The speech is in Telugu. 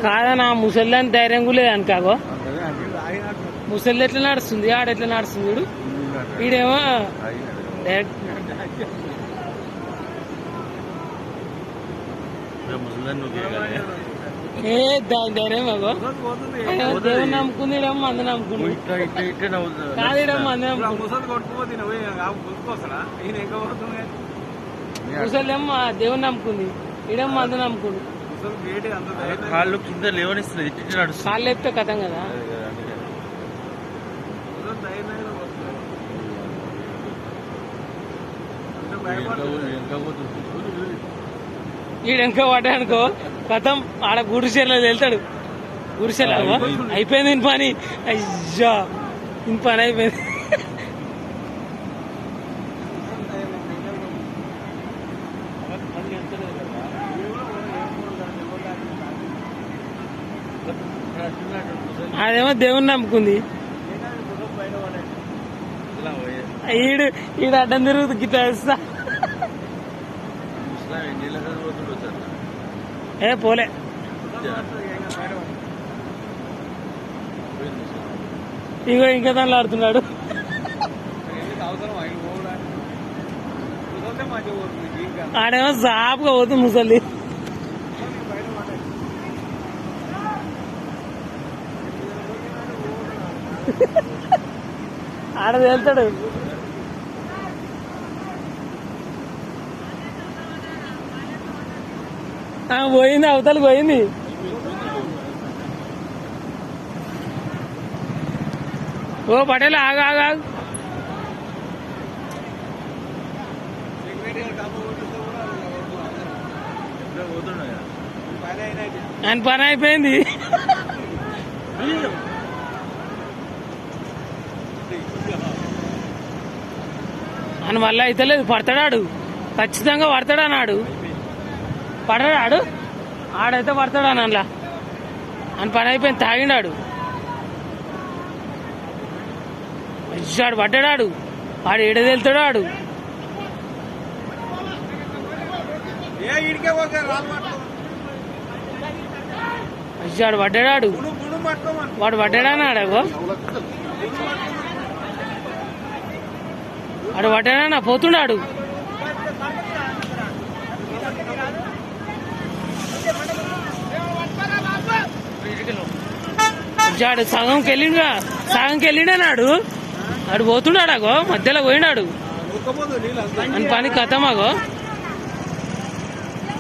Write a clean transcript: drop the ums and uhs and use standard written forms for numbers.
కాదన్నా ముసలిని ధైర్యం కూడా లేదు అనుకాగో ముసలి ఎట్లా నడుస్తుంది ఆడెట్లా నడుస్తుంది వీడు వీడేమో డైరెక్ట్ ఏ ధైర్యం అగో దేవుని నమ్ముకుంది ఇడేమో మంది నమ్ముకుంది కాదు ఇడేమో మంది ముసలేమో దేవుని నమ్ముకుంది ఇడేమో మంది నమ్ముకుంది కాళ్ళు కింద లేవనిస్తుంది కాళ్ళు లేపితే కథం కదా ఈడెంక పడ్డానుకో కథం ఆడ గుడిసెల్లో వెళ్తాడు గుడిసెల్లో అయిపోయింది ఇన్ పని అయ్యా ఇన్ పని అయిపోయింది అదేమో దేవుని నమ్ముకుంది ఈడు అడ్డం తిరుగుతుంది గిట్లా వేస్తా ఏ పోలే ఇగో ఇంకా దానిలో ఆడుతున్నాడు ఆడేమో సాపుగా పోతుంది ముసలి ఆడ వెళ్తాడు పోయింది అవతలకి పోయింది ఓ పటేల్ ఆగా ఆయన పని అయిపోయింది అని మళ్ళీ అయితే లేదు పడతాడాడు ఖచ్చితంగా పడతాడు అన్నాడు పడరాడు ఆడైతే పడతాడు అని అందులో అని పని అయిపోయింది తాగిండాడు వచ్చాడు పడ్డాడు ఆడు ఏడదెళ్తాడు ఆడు వచ్చాడు పడ్డాడు వాడు పడ్డాడని ఆడాగో ఆడు పడ్డాడన్నా పోతున్నాడు సగంకి వెళ్ళిండనాడు ఆడు పోతున్నాడాగో మధ్యలో పోయినాడు అని పని కథమాగో